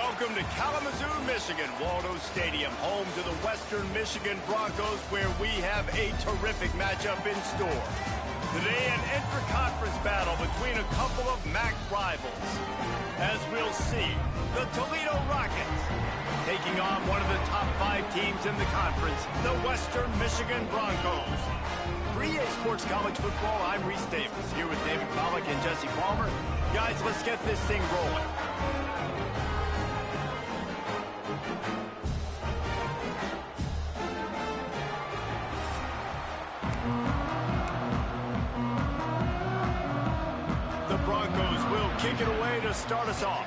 Welcome to Kalamazoo, Michigan, Waldo Stadium, home to the Western Michigan Broncos, where we have a terrific matchup in store. Today, an intra-conference battle between a couple of MAC rivals. As we'll see, the Toledo Rockets taking on one of the top 5 teams in the conference, the Western Michigan Broncos. For EA Sports College Football, I'm Reese Davis, here with David Pollack and Jesse Palmer. Guys, let's get this thing rolling. The Broncos will kick it away to start us off.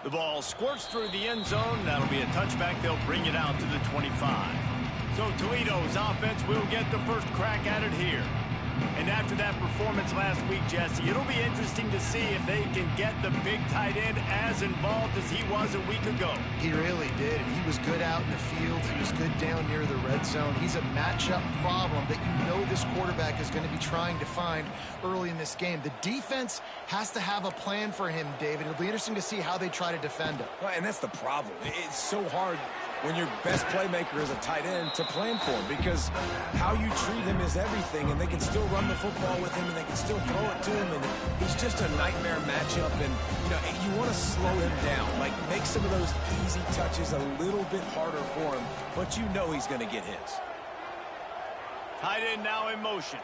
The ball squirts through the end zone. That'll be a touchback. They'll bring it out to the 25. So Toledo's offense will get the first crack at it here. And after that performance last week, Jesse, it'll be interesting to see if they can get the big tight end as involved as he was a week ago. He really did. He was good out in the field. He was good down near the red zone. He's a matchup problem that you know this quarterback is going to be trying to find early in this game. The defense has to have a plan for him, David. It'll be interesting to see how they try to defend him. Well, and that's the problem. It's so hard when your best playmaker is a tight end to plan for him, because how you treat him is everything, and they can still run the football with him, and they can still throw it to him, and he's just a nightmare matchup. And you want to slow him down, like make some of those easy touches a little bit harder for him, but you know he's going to get his. Tight end now in motion.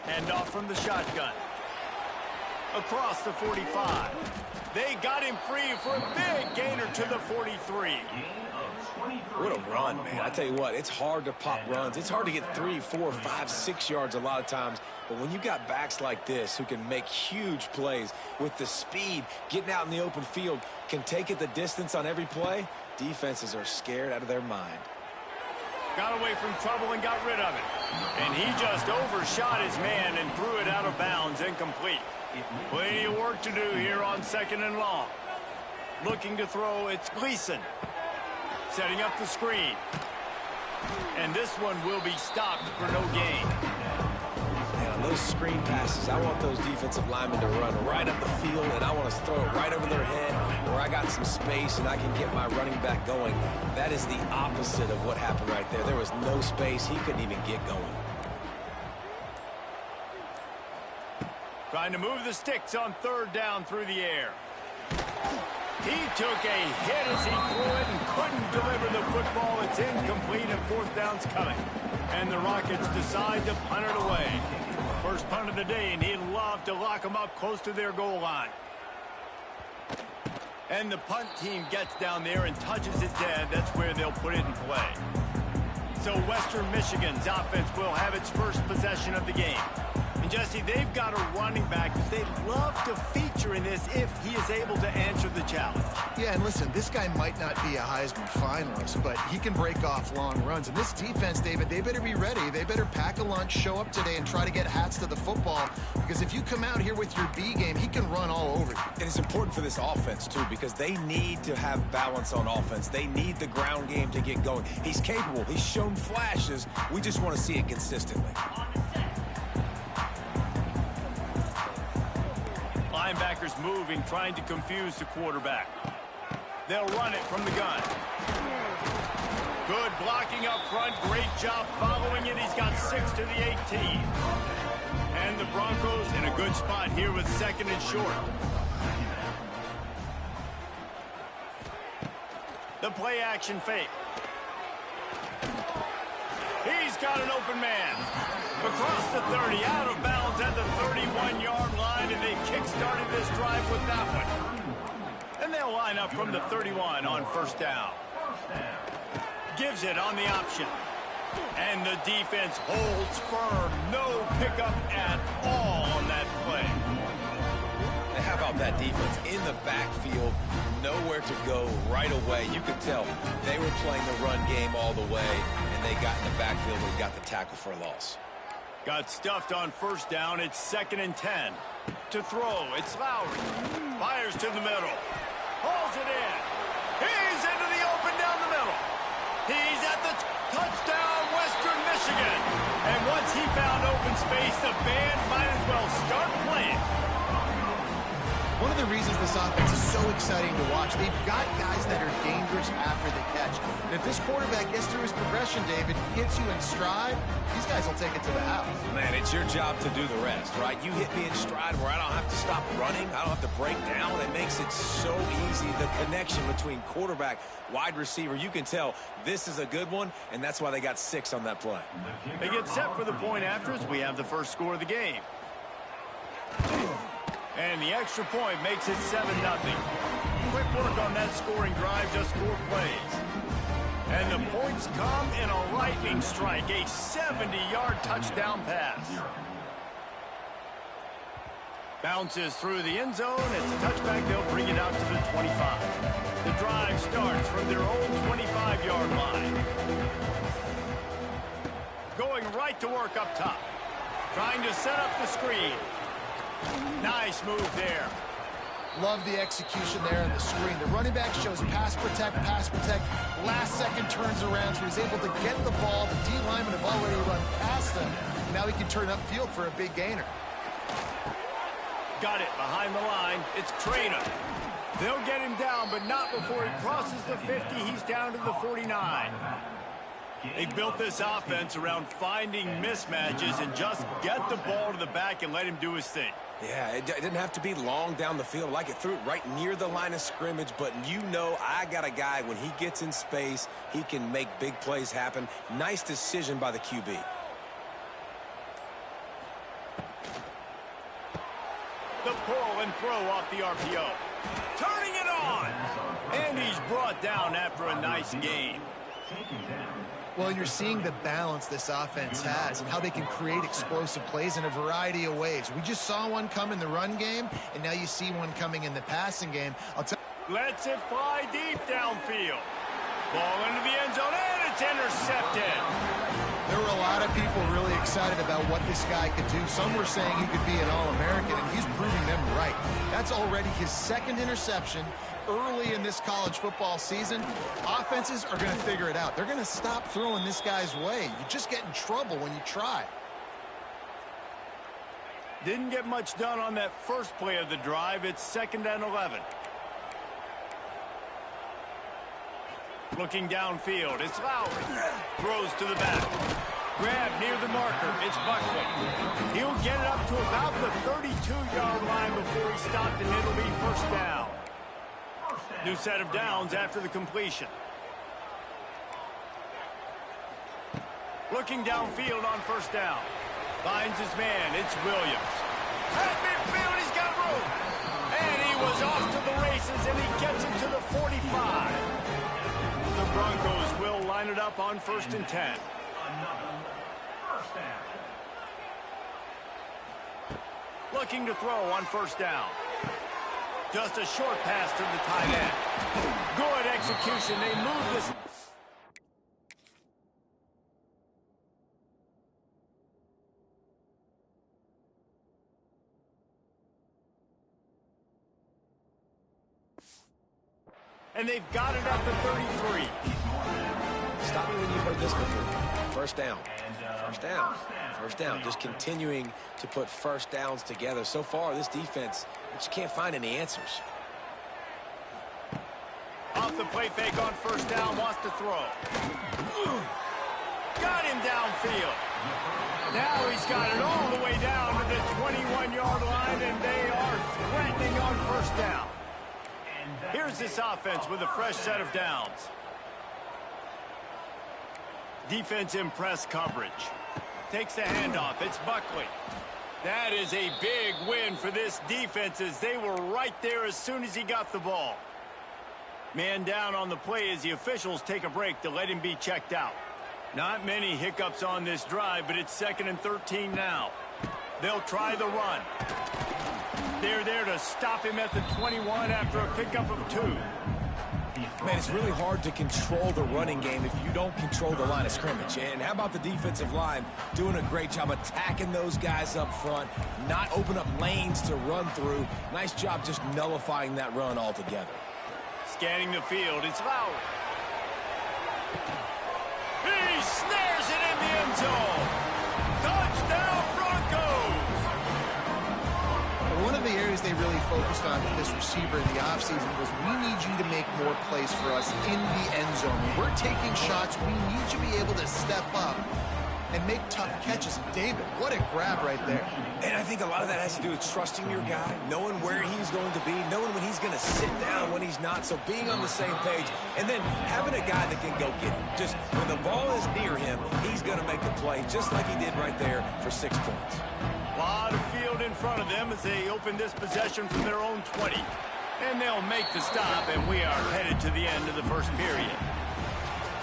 Hand off from the shotgun. Across the 45. They got him free for a big gainer to the 43. What a run, man. I tell you what, it's hard to pop runs. It's hard to get 3, 4, 5, 6 yards a lot of times. But when you got backs like this who can make huge plays with the speed, getting out in the open field, can take it the distance on every play, defenses are scared out of their mind. Got away from trouble and got rid of it. And he just overshot his man and threw it out of bounds, incomplete. Plenty of work to do here on 2nd and long. Looking to throw, it's Gleason. Setting up the screen. And this one will be stopped for no gain. And on those screen passes, I want those defensive linemen to run right up the field, and I want to throw it right over their head where I got some space and I can get my running back going. That is the opposite of what happened right there. There was no space. He couldn't even get going. Trying to move the sticks on 3rd down through the air. He took a hit as he threw it and couldn't deliver the football. It's incomplete and 4th down's coming. And the Rockets decide to punt it away. First punt of the day, and he'd love to lock them up close to their goal line. And the punt team gets down there and touches it dead. That's where they'll put it in play. So Western Michigan's offense will have its first possession of the game. And Jesse, they've got a running back that they'd love to feature in this if he is able to answer the challenge. Yeah, and listen, this guy might not be a Heisman finalist, but he can break off long runs. And this defense, David, they better be ready. They better pack a lunch, show up today, and try to get hats to the football. Because if you come out here with your B game, he can run all over you. And it's important for this offense, too, because they need to have balance on offense. They need the ground game to get going. He's capable. He's shown flashes. We just want to see it consistently. Linebackers moving, trying to confuse the quarterback. They'll run it from the gun. Good blocking up front. Great job following it. He's got 6 to the 18. And the Broncos in a good spot here with 2nd and short. The play action fake. He's got an open man. Across the 30, out of bounds at the 31-yard line, and they kick-started this drive with that one. And they'll line up from the 31 on 1st down. Gives it on the option. And the defense holds firm. No pickup at all on that play. And how about that defense in the backfield? Nowhere to go right away. You could tell they were playing the run game all the way, and they got in the backfield and got the tackle for a loss. Got stuffed on 1st down. It's 2nd and 10. To throw, it's Lowry. Fires to the middle. Hauls it in. He's into the open down the middle. He's at the touchdown, Western Michigan. And once he found open space. The band might as well start playing. One of the reasons this offense is so exciting to watch, they've got guys that are dangerous after the catch. And if this quarterback gets through his progression, David, hits you in stride, these guys will take it to the house. Man, it's your job to do the rest, right? You hit me in stride where I don't have to stop running. I don't have to break down. It makes it so easy. The connection between quarterback, wide receiver, you can tell this is a good one, and that's why they got 6 on that play. They get set for the point after as we have the first score of the game. And the extra point makes it 7-0. Quick work on that scoring drive, just 4 plays. And the points come in a lightning strike, a 70-yard touchdown pass. Bounces through the end zone. It's a touchback. They'll bring it out to the 25. The drive starts from their own 25-yard line. Going right to work up top. Trying to set up the screen. Nice move there. Love the execution there on the screen. The running back shows pass protect, last second turns around, so he's able to get the ball. The D linemen have already run past him. Now he can turn upfield for a big gainer. Got it behind the line. It's Toledo. They'll get him down, but not before he crosses the 50. He's down to the 49. They built this offense around finding mismatches and just get the ball to the back and let him do his thing. Yeah, it didn't have to be long down the field. Like it threw it right near the line of scrimmage, but you know I got a guy, when he gets in space, he can make big plays happen. Nice decision by the QB. The pull and throw off the RPO. Turning it on! And he's brought down after a nice gain. Well, you're seeing the balance this offense has and how they can create explosive plays in a variety of ways. We just saw one come in the run game, and now you see one coming in the passing game. Lets it fly deep downfield. Ball into the end zone, and it's intercepted. There were a lot of people really excited about what this guy could do. Some were saying he could be an All-American, and he's proving them right. That's already his 2nd interception early in this college football season. Offenses are going to figure it out. They're going to stop throwing this guy's way. You just get in trouble when you try. Didn't get much done on that first play of the drive. It's 2nd and 11. Looking downfield, it's Lowry. Throws to the back. Grab near the marker, it's Buckley. He'll get it up to about the 32-yard line before he stopped, and it'll be first down. New set of downs after the completion. Looking downfield on first down. Finds his man, it's Williams. At midfield, he's got room. And he was off to the races, and he gets it to the 45. The Broncos will line it up on 1st and 10. Looking to throw on first down. Just a short pass to the tight end. Good execution. They move this. And they've got it at the 33. Stop me when you've heard this before. First down. First down. First down. Just continuing to put first downs together. So far, this defense, we just can't find any answers. Off the play fake on first down, wants to throw. Got him downfield. Now he's got it all the way down to the 21-yard line, and they are threatening on first down. Here's this offense with a fresh set of downs. Defense in press coverage. Takes the handoff. It's Buckley. That is a big win for this defense, as they were right there as soon as he got the ball. Man down on the play as the officials take a break to let him be checked out. Not many hiccups on this drive, but it's 2nd and 13 now. They'll try the run. They're there to stop him at the 21 after a pickup of 2. Man, it's really hard to control the running game if you don't control the line of scrimmage. And how about the defensive line doing a great job attacking those guys up front, not open up lanes to run through. Nice job just nullifying that run altogether. Scanning the field, it's Lowry. He snares it in the end zone. Touchdown! focused on with this receiver in the offseason was, we need you to make more plays for us in the end zone. When we're taking shots, we need you to be able to step up and make tough catches. And David, what a grab right there. And I think a lot of that has to do with trusting your guy, knowing where he's going to be, knowing when he's going to sit down, when he's not, so being on the same page, and then having a guy that can go get him. Just when the ball is near him, he's going to make the play, just like he did right there for 6 points. A lot of field in front of them as they open this possession from their own 20. And they'll make the stop, and we are headed to the end of the first period.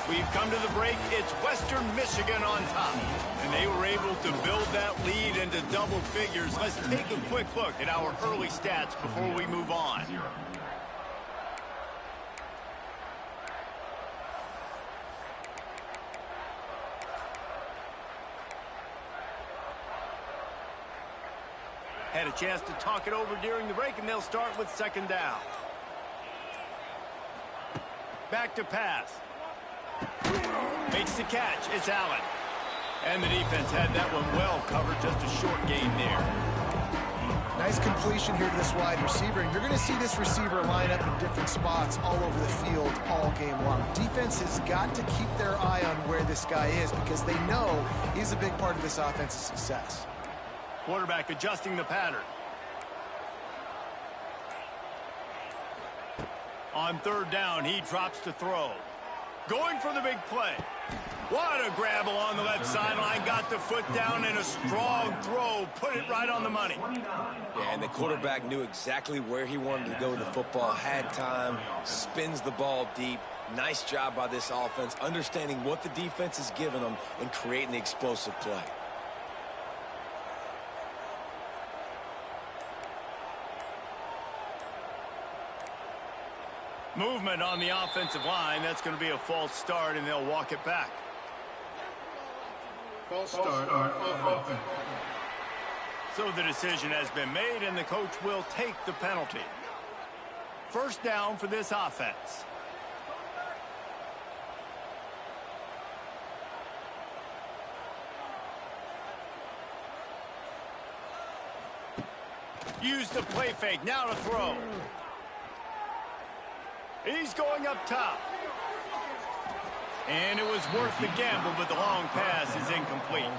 We've come to the break. It's Western Michigan on top. And they were able to build that lead into double figures. Let's take a quick look at our early stats before we move on. Had a chance to talk it over during the break, and they'll start with second down. Back to pass. Makes the catch. It's Allen. And the defense had that one well covered. Just a short gain there. Nice completion here to this wide receiver. And you're going to see this receiver line up in different spots all over the field all game long. Defense has got to keep their eye on where this guy is because they know he's a big part of this offense's success. Quarterback adjusting the pattern. On third down, he drops to throw. Going for the big play. What a grab along the left sideline. Got the foot down in a strong throw. Put it right on the money. Yeah, and the quarterback knew exactly where he wanted to go with the football. Had time. Spins the ball deep. Nice job by this offense. Understanding what the defense is giving them and creating the explosive play. Movement on the offensive line. That's going to be a false start, and they'll walk it back. False start on offense. So the decision has been made, and the coach will take the penalty. First down for this offense. Use the play fake. Now to throw. He's going up top. And it was worth the gamble, but the long pass is incomplete.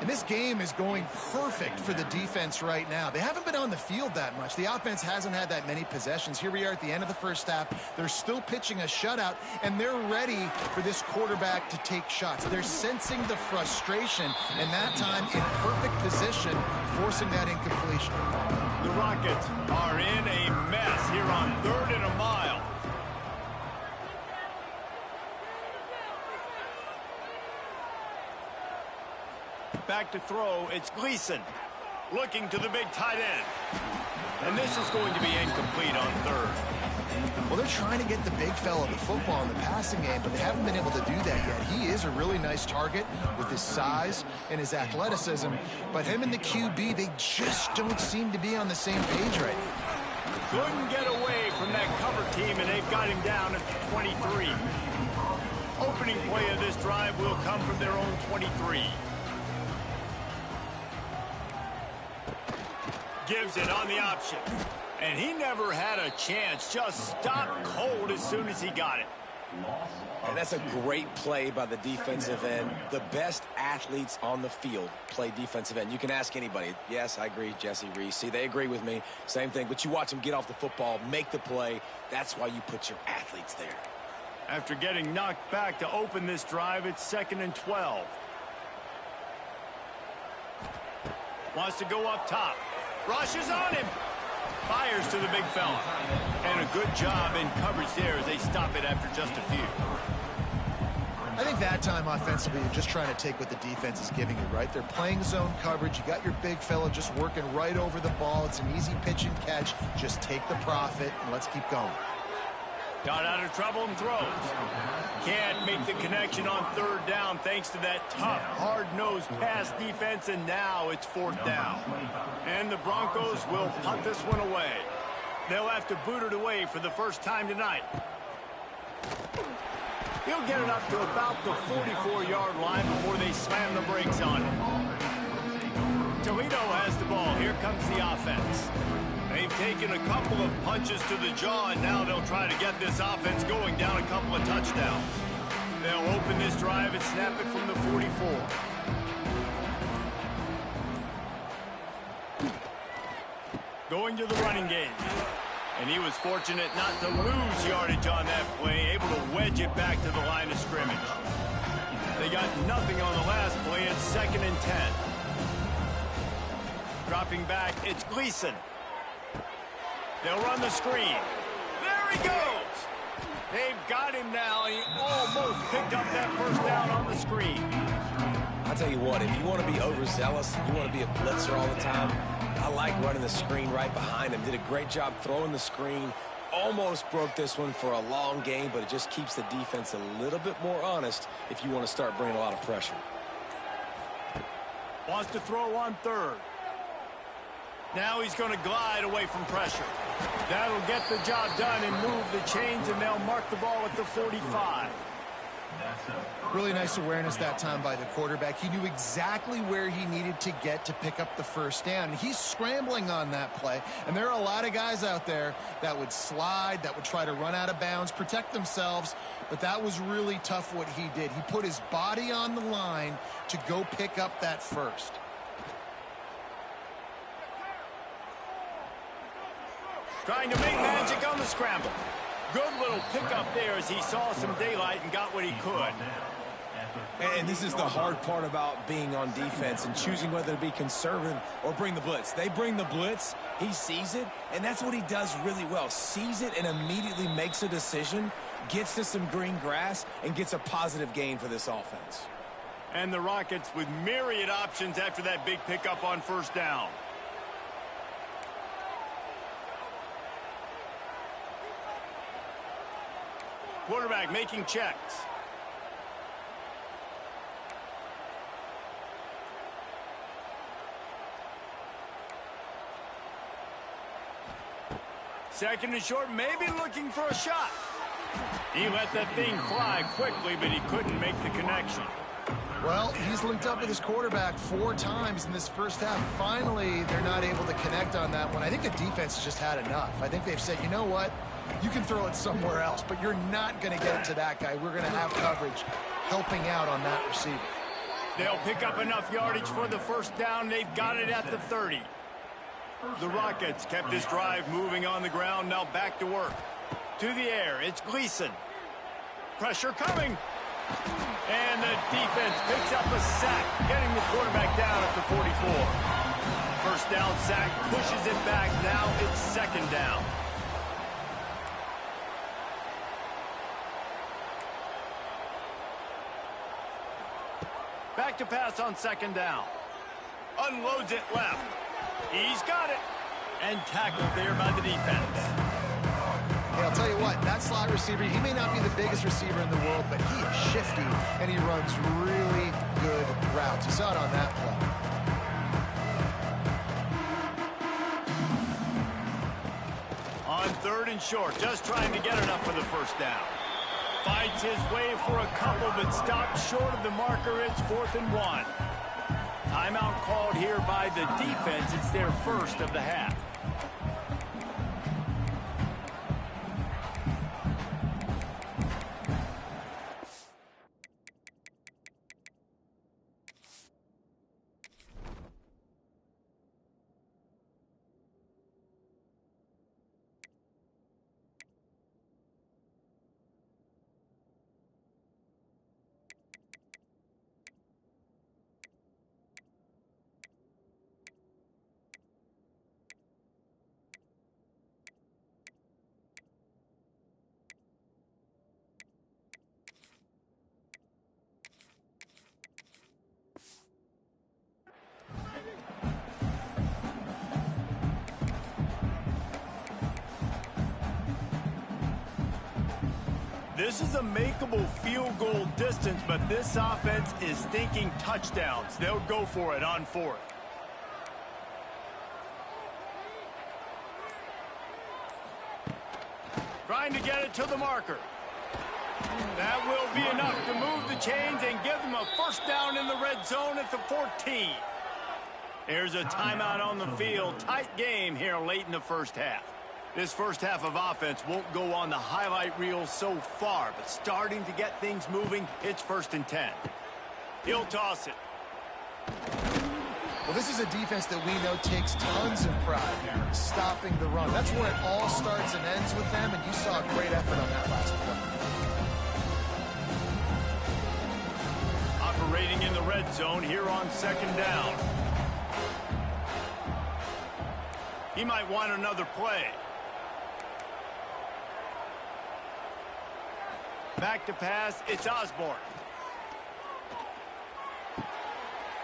And this game is going perfect for the defense right now. They haven't been on the field that much. The offense hasn't had that many possessions. Here we are at the end of the first half. They're still pitching a shutout, and they're ready for this quarterback to take shots. They're sensing the frustration, and that time in perfect position, forcing that incompletion. The Rockets are in a mess here on 3rd and a mile. Back to throw, it's Gleason. Looking to the big tight end. And this is going to be incomplete on 3rd. Well, they're trying to get the big fella the football in the passing game, but they haven't been able to do that yet. He is a really nice target with his size and his athleticism, but him and the QB, they just don't seem to be on the same page right now. Couldn't get away from that cover team, and they've got him down at 23. Opening play of this drive will come from their own 23. Gives it on the option. And he never had a chance. Just stopped cold as soon as he got it. And that's a great play by the defensive end. The best athletes on the field play defensive end. You can ask anybody. Yes, I agree, Jesse Reese. See, they agree with me. Same thing. But you watch them get off the football, make the play. That's why you put your athletes there. After getting knocked back to open this drive, it's 2nd and 12. Wants to go up top. Rushes on him. Fires to the big fella. And a good job in coverage there as they stop it after just a few. I think that time offensively, you're just trying to take what the defense is giving you, right? They're playing zone coverage. You got your big fella just working right over the ball. It's an easy pitch and catch. Just take the profit and let's keep going. Got out of trouble and throws. Can't make the connection on 3rd down thanks to that tough, hard-nosed pass defense, and now it's 4th down. And the Broncos will punt this one away. They'll have to boot it away for the first time tonight. He'll get it up to about the 44-yard line before they slam the brakes on him. To Toledo has the ball. Here comes the offense. They've taken a couple of punches to the jaw, and now they'll try to get this offense going down a couple of touchdowns. They'll open this drive and snap it from the 44. Going to the running game. And he was fortunate not to lose yardage on that play, able to wedge it back to the line of scrimmage. They got nothing on the last play. It's 2nd and 10. Dropping back, it's Gleason. They'll run the screen. There he goes. They've got him now. He almost picked up that first down on the screen. I'll tell you what, if you want to be overzealous, you want to be a blitzer all the time, I like running the screen right behind him. Did a great job throwing the screen. Almost broke this one for a long game, but it just keeps the defense a little bit more honest if you want to start bringing a lot of pressure. Wants to throw on 3rd. Now he's going to glide away from pressure. That'll get the job done and move the chains, and they'll mark the ball at the 45. Really nice awareness that time by the quarterback. He knew exactly where he needed to get to pick up the first down. He's scrambling on that play, and there are a lot of guys out there that would slide, that would try to run out of bounds, protect themselves, but that was really tough what he did. He put his body on the line to go pick up that first. Trying to make magic on the scramble. Good little pickup there as he saw some daylight and got what he could. And this is the hard part about being on defense and choosing whether to be conservative or bring the blitz. They bring the blitz, he sees it, and that's what he does really well. Sees it and immediately makes a decision, gets to some green grass, and gets a positive gain for this offense. And the Rockets with myriad options after that big pickup on first down. Quarterback making checks. Second and short, maybe looking for a shot. He let that thing fly quickly, but he couldn't make the connection. Well, he's linked up with his quarterback 4 times in this first half. Finally, they're not able to connect on that one. I think the defense has just had enough. I think they've said, you know what? You can throw it somewhere else, but you're not going to get it to that guy. We're going to have coverage helping out on that receiver. They'll pick up enough yardage for the first down. They've got it at the 30. The Rockets kept this drive moving on the ground. Now back to work. To the air, it's Gleason. Pressure coming. And the defense picks up a sack, getting the quarterback down at the 44. First down sack, pushes it back. Now it's 2nd down. Back to pass on 2nd down. Unloads it left. He's got it. And tackled there by the defense. Hey, I'll tell you what, that slot receiver, he may not be the biggest receiver in the world, but he is shifty, and he runs really good routes. You saw it on that play. On 3rd and short, just trying to get enough for the first down. Fights his way for a couple, but stops short of the marker. It's 4th and 1. Timeout called here by the defense. It's their first of the half. This is a makeable field goal distance, but this offense is thinking touchdowns. They'll go for it on 4th. Trying to get it to the marker. That will be enough to move the chains and give them a first down in the red zone at the 14. There's a timeout on the field. Tight game here late in the first half. This first half of offense won't go on the highlight reel so far, but starting to get things moving, it's 1st and 10. He'll toss it. Well, this is a defense that we know takes tons of pride stopping the run. That's where it all starts and ends with them, and you saw a great effort on that last play. Operating in the red zone here on 2nd down. He might want another play. Back to pass, it's Osborne.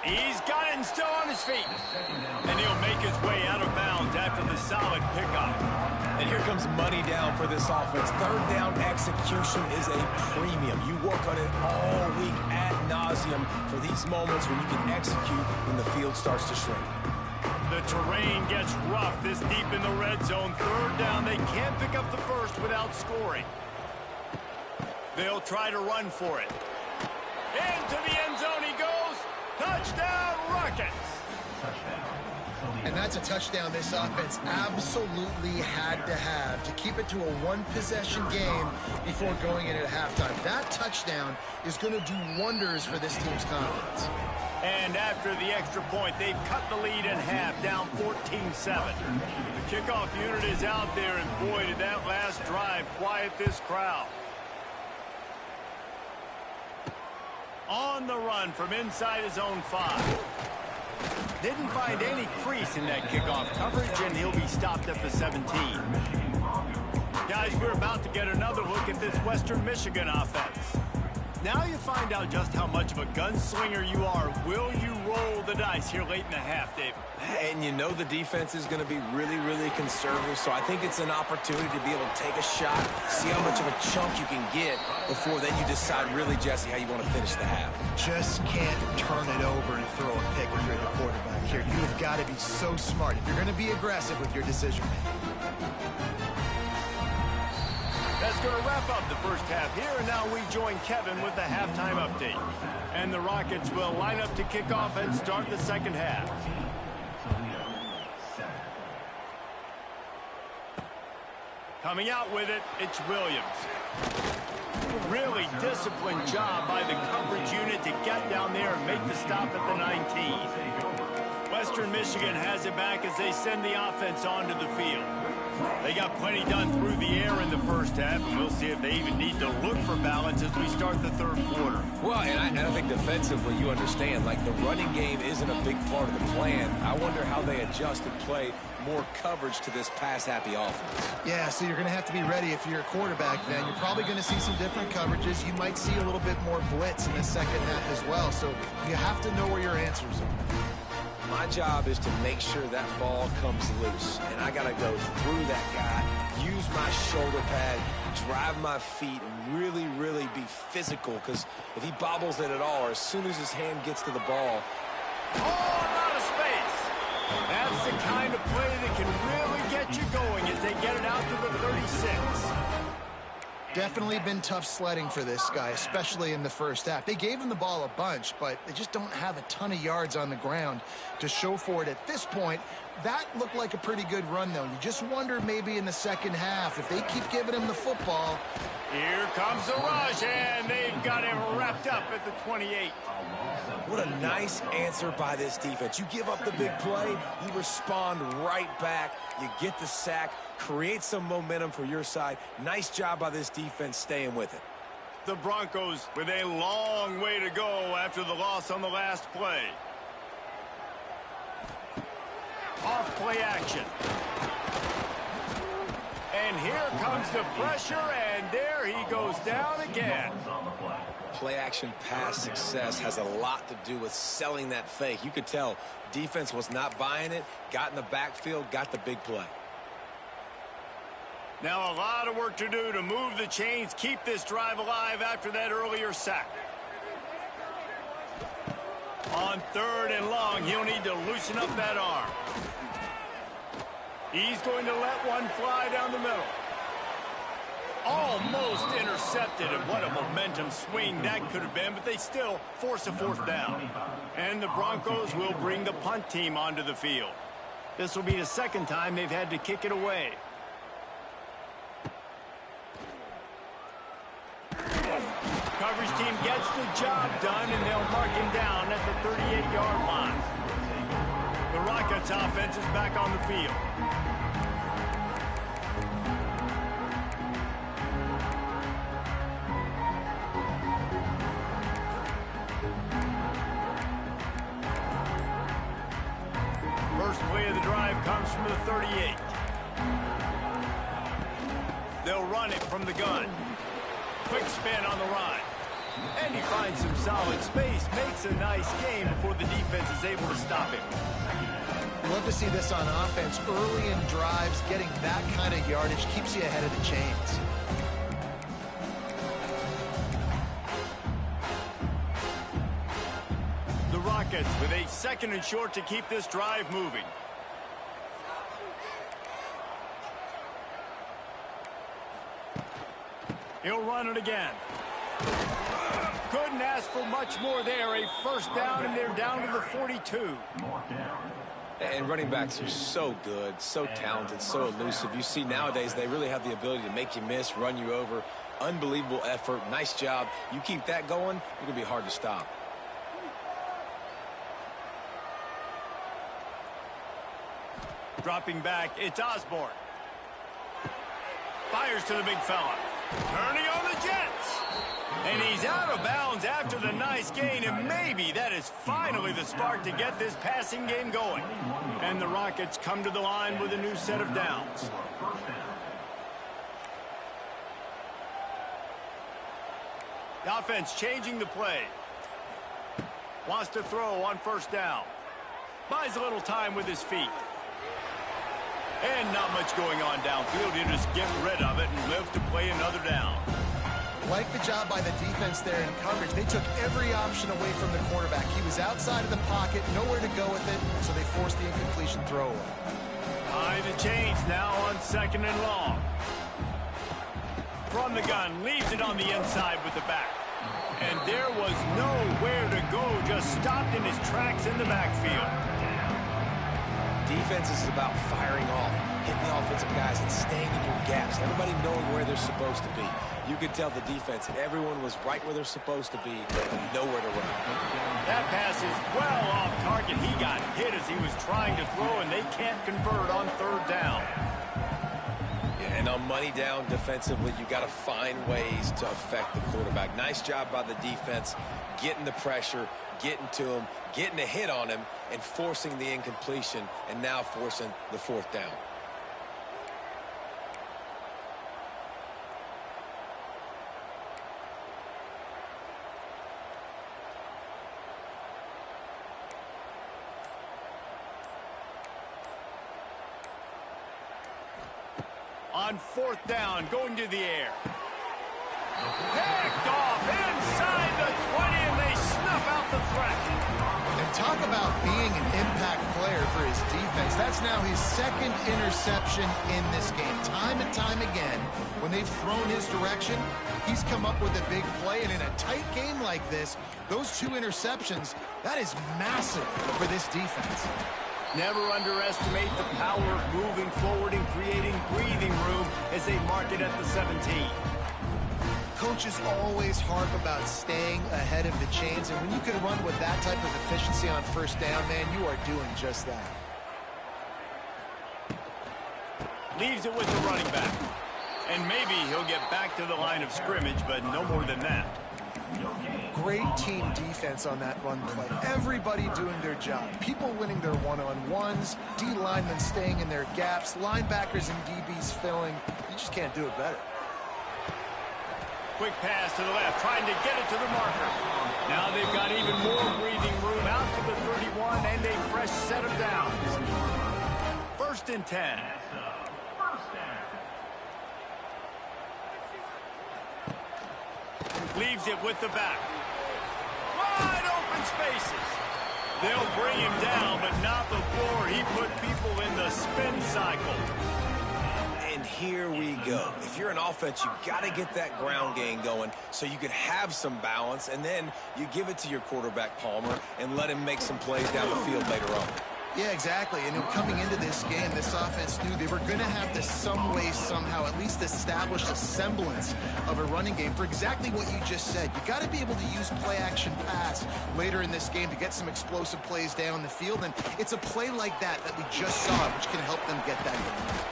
He's got it and still on his feet. And he'll make his way out of bounds after the solid pickup. And here comes money down for this offense. 3rd down execution is a premium. You work on it all week ad nauseum for these moments when you can execute when the field starts to shrink. The terrain gets rough this deep in the red zone. 3rd down, they can't pick up the first without scoring. They'll try to run for it. Into the end zone he goes. Touchdown, Rockets. And that's a touchdown this offense absolutely had to have to keep it to a one-possession game before going in at halftime. That touchdown is going to do wonders for this team's confidence. And after the extra point, they've cut the lead in half, down 14-7. The kickoff unit is out there, and boy, did that last drive quiet this crowd. On the run from inside his own 5. Didn't find any crease in that kickoff coverage, and he'll be stopped at the 17. Guys, we're about to get another look at this Western Michigan offense. Now you find out just how much of a gunslinger you are. Will you roll the dice here late in the half, David? And you know the defense is going to be really, really conservative, so I think it's an opportunity to be able to take a shot, see how much of a chunk you can get before then you decide really, Jesse, how you want to finish the half. Just can't turn it over and throw a pick if you're the quarterback here. You've got to be so smart if you're going to be aggressive with your decision-making. That's going to wrap up the first half here, and now we join Kevin with the halftime update. And the Rockets will line up to kick off and start the second half. Coming out with it, it's Williams. Really disciplined job by the coverage unit to get down there and make the stop at the 19. Western Michigan has it back as they send the offense onto the field. They got plenty done through the air in the first half, and we'll see if they even need to look for balance as we start the 3rd quarter. Well, and I think defensively, you understand, like the running game isn't a big part of the plan. I wonder how they adjust and play more coverage to this pass-happy offense. Yeah, so you're going to have to be ready if you're a quarterback then. You're probably going to see some different coverages. You might see a little bit more blitz in the second half as well, so you have to know where your answers are. My job is to make sure that ball comes loose, and I got to go through that guy, use my shoulder pad, drive my feet, and really, really be physical, because if he bobbles it at all, or as soon as his hand gets to the ball. Oh, out of space. That's the kind of play that can really get you going as they get it out to the 36. Definitely been tough sledding for this guy, especially in the first half. They gave him the ball a bunch, but they just don't have a ton of yards on the ground to show for it at this point. That looked like a pretty good run, though. You just wonder maybe in the second half if they keep giving him the football. Here comes the rush, and they've got him wrapped up at the 28. What a nice answer by this defense. You give up the big play, you respond right back, you get the sack, create some momentum for your side. Nice job by this defense staying with it. The Broncos with a long way to go after the loss on the last play. Off play action. And here comes the pressure, and there he goes down again. Play action pass success has a lot to do with selling that fake. You could tell defense was not buying it, got in the backfield, got the big play. Now a lot of work to do to move the chains, keep this drive alive after that earlier sack. On 3rd and long, he'll need to loosen up that arm. He's going to let one fly down the middle. Almost intercepted, and what a momentum swing that could have been, but they still force a fourth down. And the Broncos will bring the punt team onto the field. This will be the second time they've had to kick it away. Coverage team gets the job done, and they'll mark him down at the 38-yard line. The Rockets offense is back on the field. First play of the drive comes from the 38. They'll run it from the gun. Quick spin on the run. And he finds some solid space, makes a nice game before the defense is able to stop him. Love to see this on offense. Early in drives, getting that kind of yardage keeps you ahead of the chains. The Rockets with a 2nd and short to keep this drive moving. He'll run it again. Couldn't ask for much more there. A first down, and they're down to the 42. And running backs are so good, so talented, so elusive. You see nowadays they really have the ability to make you miss, run you over. Unbelievable effort. Nice job. You keep that going, it's going to be hard to stop. Dropping back, it's Osborne. Fires to the big fella. Turning on the Jets. And he's out of bounds after the nice gain, and maybe that is finally the spark to get this passing game going. And the Rockets come to the line with a new set of downs. The offense changing the play. Wants to throw on first down. Buys a little time with his feet. And not much going on downfield. You just get rid of it and live to play another down. Like the job by the defense there in coverage. They took every option away from the quarterback. He was outside of the pocket, nowhere to go with it, so they forced the incompletion throwaway. High the chains now on 2nd and long. From the gun, leaves it on the inside with the back. And there was nowhere to go, just stopped in his tracks in the backfield. Defense is about firing off, hitting the offensive guys, and staying in your gaps. Everybody knowing where they're supposed to be. You could tell the defense, everyone was right where they're supposed to be, but nowhere to run. That pass is well off target. He got hit as he was trying to throw, and they can't convert on 3rd down. Yeah, and on money down defensively, you got to find ways to affect the quarterback. Nice job by the defense, getting the pressure, getting to him, getting a hit on him, and forcing the incompletion, and now forcing the 4th down. On 4th down, going to the air. Picked off inside the 20, and they snuff out the threat. And talk about being an impact player for his defense. That's now his 2nd interception in this game. Time and time again, when they've thrown his direction, he's come up with a big play. And in a tight game like this, those 2 interceptions, that is massive for this defense. Never underestimate the power of moving forward and creating breathing room as they mark it at the 17. Coaches always harp about staying ahead of the chains, and when you can run with that type of efficiency on 1st down, man, you are doing just that. Leaves it with the running back. And maybe he'll get back to the line of scrimmage, but no more than that. Great team defense on that run play. Everybody doing their job. People winning their one-on-ones, D linemen staying in their gaps, linebackers and DBs filling. You just can't do it better. Quick pass to the left, trying to get it to the marker. Now they've got even more breathing room out to the 31 and a fresh set of downs. 1st and 10. Leaves it with the back. Wide open spaces. They'll bring him down, but not before he put people in the spin cycle. And here we go. If you're an offense, you got to get that ground game going so you can have some balance, and then you give it to your quarterback, Palmer, and let him make some plays down the field later on. Yeah, exactly. And coming into this game, this offense knew they were going to have to some way, somehow, at least establish a semblance of a running game for exactly what you just said. You got to be able to use play-action pass later in this game to get some explosive plays down the field. And it's a play like that we just saw, which can help them get that going.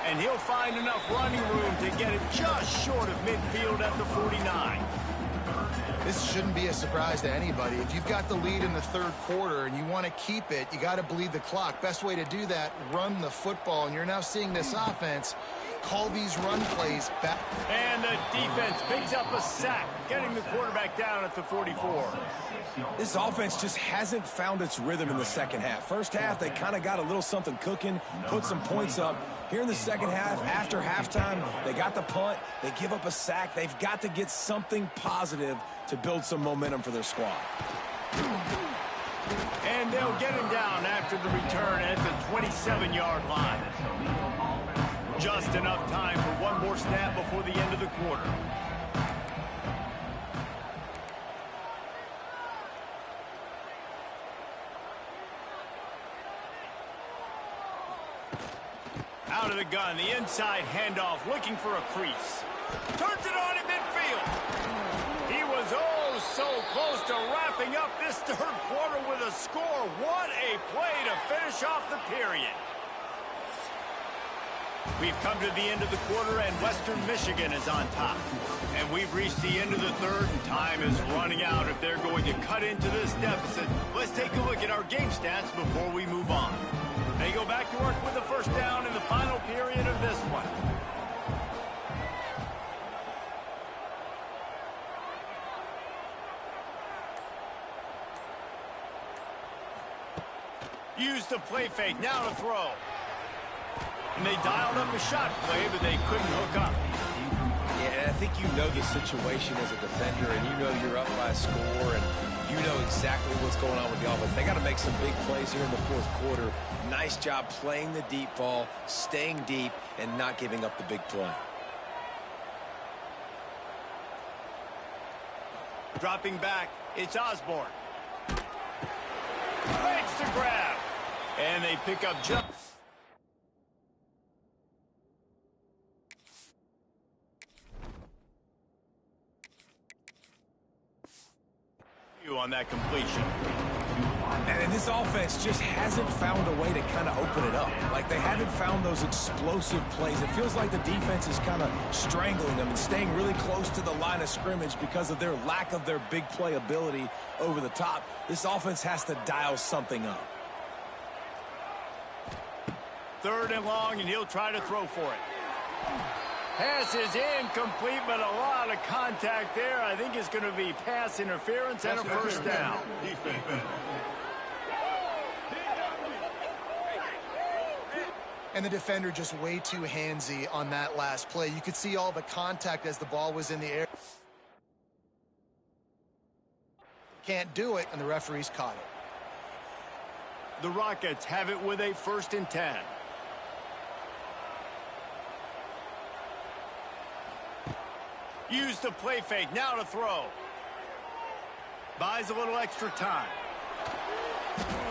And he'll find enough running room to get it just short of midfield at the 49. This shouldn't be a surprise to anybody. If you've got the lead in the third quarter and you want to keep it, you got to bleed the clock. Best way to do that, run the football. And you're now seeing this offense call these run plays back. And the defense picks up a sack, getting the quarterback down at the 44. This offense just hasn't found its rhythm in the second half. First half, they kind of got a little something cooking, put some points up. Here in the second half, after halftime, they got the punt, they give up a sack. They've got to get something positive to build some momentum for their squad. And they'll get him down after the return at the 27-yard line. Just enough time for one more snap before the end of the quarter. Out of the gun, the inside handoff, looking for a crease. Turns it on in midfield. He was oh so close to wrapping up this third quarter with a score. What a play to finish off the period. We've come to the end of the quarter, and Western Michigan is on top. And we've reached the end of the third, and time is running out if they're going to cut into this deficit. Let's take a look at our game stats before we move on. They go back to work with the first down in the final period of this one. Use the play fake, now to throw. And they dialed up a shot play, but they couldn't hook up. Yeah, I think you know the situation as a defender, and you know you're up by a score, and you know exactly what's going on with the offense. They got to make some big plays here in the fourth quarter. Nice job playing the deep ball, staying deep, and not giving up the big play. Dropping back, it's Osborne. Makes the grab. And they pick up just... on that completion. And this offense just hasn't found a way to kind of open it up. Like, they haven't found those explosive plays. It feels like the defense is kind of strangling them and staying really close to the line of scrimmage because of their lack of their big play ability over the top. This offense has to dial something up. Third and long, and he'll try to throw for it. Pass is incomplete, but a lot of contact there. I think it's going to be pass interference and a first down. And the defender just way too handsy on that last play. You could see all the contact as the ball was in the air. Can't do it, and the referees caught it. The Rockets have it with a 1st and 10. Use the play fake, now to throw. Buys a little extra time.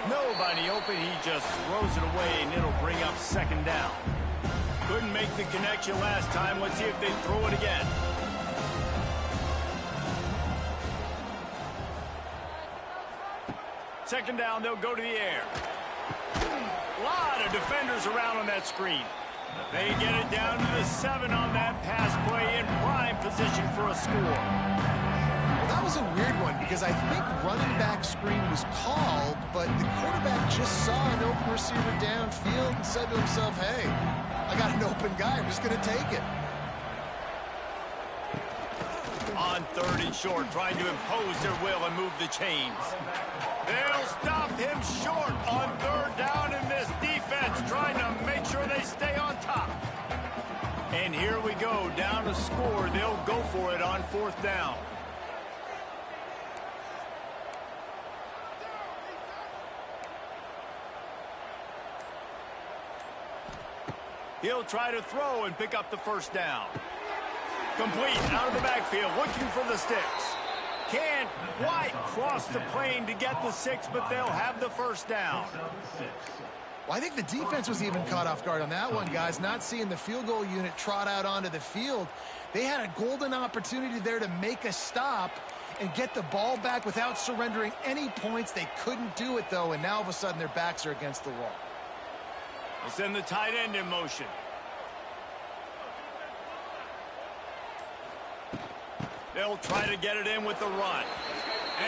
Nobody open, he just throws it away, and it'll bring up 2nd down. Couldn't make the connection last time. Let's see if they throw it again. Second down, they'll go to the air. A lot of defenders around on that screen. They get it down to the 7 on that pass play in prime position for a score. Well, that was a weird one because I think running back screen was called, but the quarterback just saw an open receiver downfield and said to himself, hey, I got an open guy, I'm just going to take it. On 3rd and short, trying to impose their will and move the chains. They'll stop him short on 3rd down, in this defense trying to make sure they stay on top. And here we go, down to score. They'll go for it on 4th down. He'll try to throw and pick up the 1st down. Complete out of the backfield, looking for the sticks. Can't quite cross the plane to get the 6, but they'll have the first down. Well, I think the defense was even caught off guard on that one, guys. Not seeing the field goal unit trot out onto the field. They had a golden opportunity there to make a stop and get the ball back without surrendering any points. They couldn't do it, though, and now all of a sudden their backs are against the wall. They send the tight end in motion. They'll try to get it in with the run.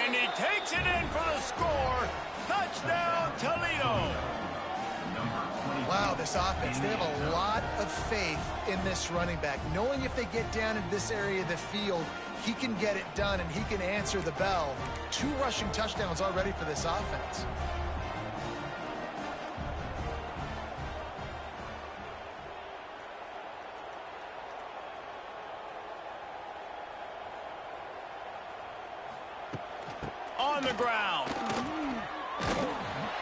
And he takes it in for the score. Touchdown, Toledo. Wow, this offense, they have a lot of faith in this running back. Knowing if they get down in this area of the field, he can get it done and he can answer the bell. 2 rushing touchdowns already for this offense. On the ground.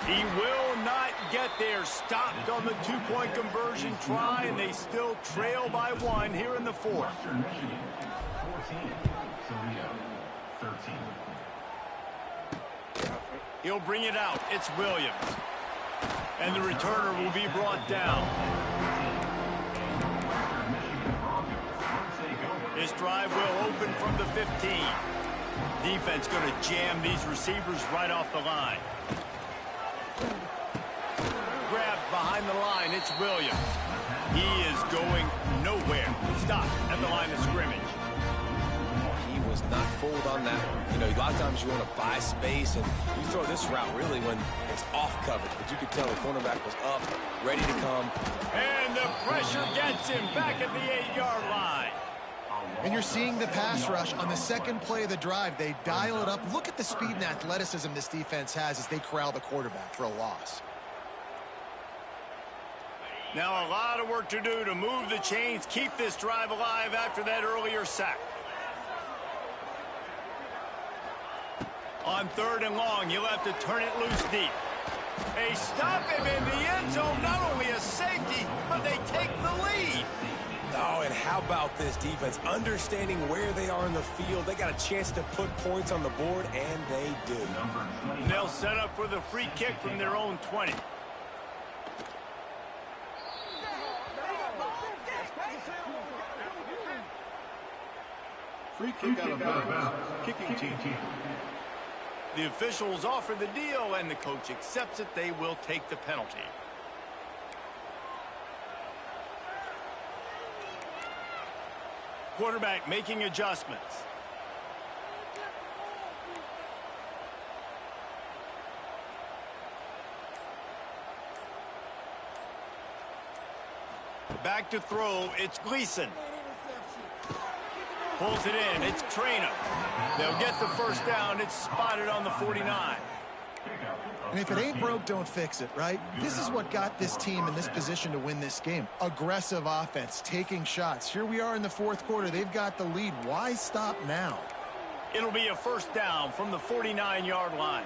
He will not get there. Stopped on the 2-point conversion try, and they still trail by 1 here in the 4th. He'll bring it out. It's Williams. And the returner will be brought down. This drive will open from the 15. Defense going to jam these receivers right off the line. Grabbed behind the line. It's Williams. He is going nowhere. Stop at the line of scrimmage. He was not fooled on that one. You know, a lot of times you want to buy space, and you throw this route really when it's off coverage. But you could tell the cornerback was up, ready to come. And the pressure gets him back at the 8-yard line. And you're seeing the pass rush on the second play of the drive. They dial it up. Look at the speed and athleticism this defense has as they corral the quarterback for a loss. Now a lot of work to do to move the chains, keep this drive alive after that earlier sack. On 3rd and long, you'll have to turn it loose deep. They stop him in the end zone. Not only a safety, but they take the lead. Oh, and how about this defense? Understanding where they are in the field. They got a chance to put points on the board, and they do. And they'll set up for the free kick from their own 20. Free kick out of bounds. Kicking team. The officials offer the deal, and the coach accepts it. They will take the penalty. Quarterback making adjustments. Back to throw. It's Gleason. Pulls it in. It's Traina. They'll get the first down. It's spotted on the 49. And if it ain't broke, don't fix it, right? This is what got this team in this position to win this game. Aggressive offense, taking shots. Here we are in the 4th quarter. They've got the lead. Why stop now? It'll be a first down from the 49-yard line.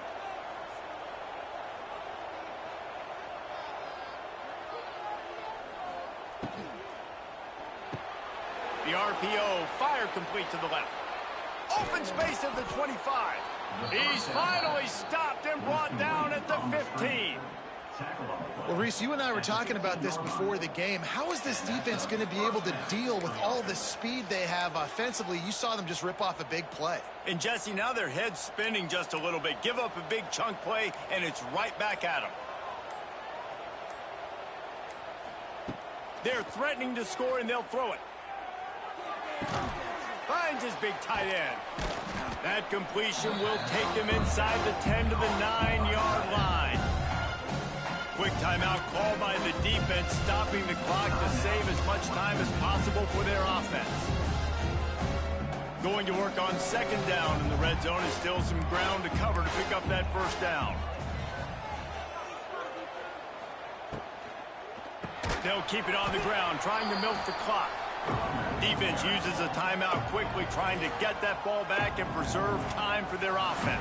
The RPO, fire complete to the left. Open space at the 25. He's finally stopped and brought down at the 15. Well, Reese, you and I were talking about this before the game. How is this defense going to be able to deal with all the speed they have offensively? You saw them just rip off a big play. And, Jesse, now their head's spinning just a little bit. Give up a big chunk play, and it's right back at them. They're threatening to score, and they'll throw it. Finds his big tight end. That completion will take him inside the 10 to the 9-yard line. Quick timeout called by the defense, stopping the clock to save as much time as possible for their offense. Going to work on 2nd down in the red zone. Is still some ground to cover to pick up that first down. They'll keep it on the ground, trying to milk the clock. Defense uses a timeout quickly, trying to get that ball back and preserve time for their offense.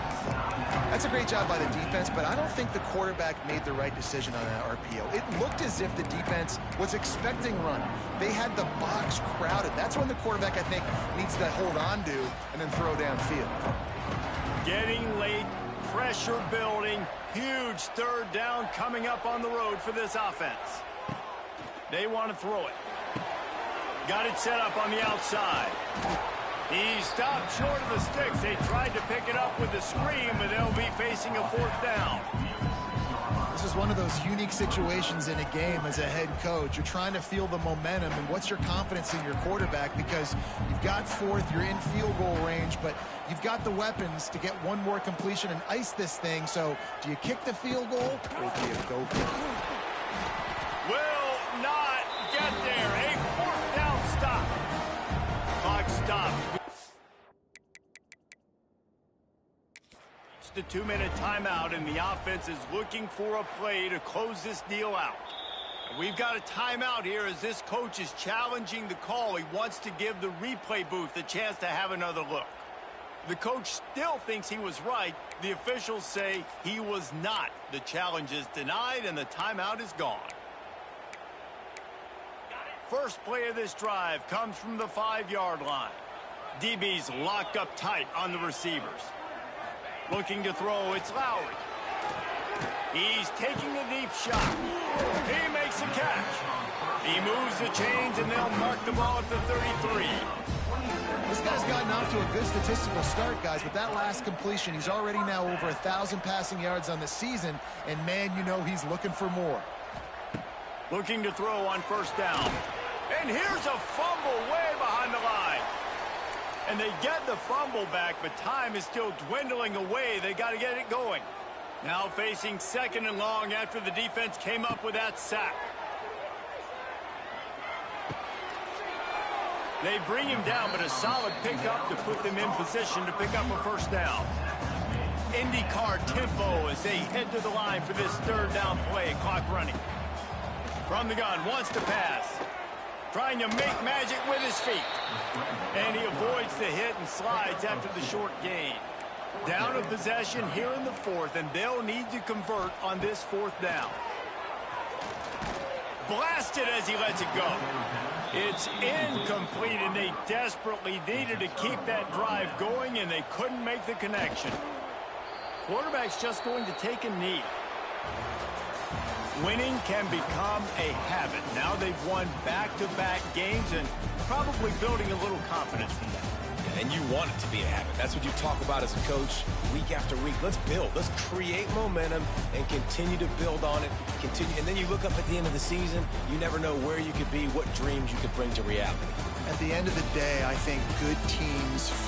That's a great job by the defense, but I don't think the quarterback made the right decision on that RPO. It looked as if the defense was expecting run. They had the box crowded. That's when the quarterback, I think, needs to hold on to and then throw downfield. Getting late, pressure building, huge third down coming up on the road for this offense. They want to throw it. Got it set up on the outside. He stopped short of the sticks. They tried to pick it up with the screen, but they'll be facing a fourth down. This is one of those unique situations in a game as a head coach. You're trying to feel the momentum, and what's your confidence in your quarterback, because you've got fourth, you're in field goal range, but you've got the weapons to get one more completion and ice this thing. So do you kick the field goal or do you go for it? Will not get there. A fourth down stop. Clock stops. It's the 2-minute timeout, and the offense is looking for a play to close this deal out. And we've got a timeout here as this coach is challenging the call. He wants to give the replay booth a chance to have another look. The coach still thinks he was right. The officials say he was not. The challenge is denied, and the timeout is gone. First play of this drive comes from the 5-yard line. DB's locked up tight on the receivers. Looking to throw, it's Lowry. He's taking a deep shot. He makes a catch. He moves the chains, and they'll mark the ball at the 33. This guy's gotten off to a good statistical start, guys, but that last completion, he's already now over 1,000 passing yards on the season, and man, you know he's looking for more. Looking to throw on first down. And here's a fumble way behind the line. And they get the fumble back, but time is still dwindling away. They got to get it going. Now facing second and long after the defense came up with that sack. They bring him down, but a solid pickup to put them in position to pick up a first down. IndyCar tempo as they head to the line for this third down play. Clock running. From the gun, wants to pass. Trying to make magic with his feet. And he avoids the hit and slides after the short gain. Down a possession here in the fourth, and they'll need to convert on this fourth down. Blasted as he lets it go. It's incomplete, and they desperately needed to keep that drive going, and they couldn't make the connection. Quarterback's just going to take a knee. Winning can become a habit. Now they've won back-to-back games and probably building a little confidence from that. And you want it to be a habit. That's what you talk about as a coach week after week. Let's build. Let's create momentum and continue to build on it. And then you look up at the end of the season, you never know where you could be, what dreams you could bring to reality. At the end of the day, I think good teams find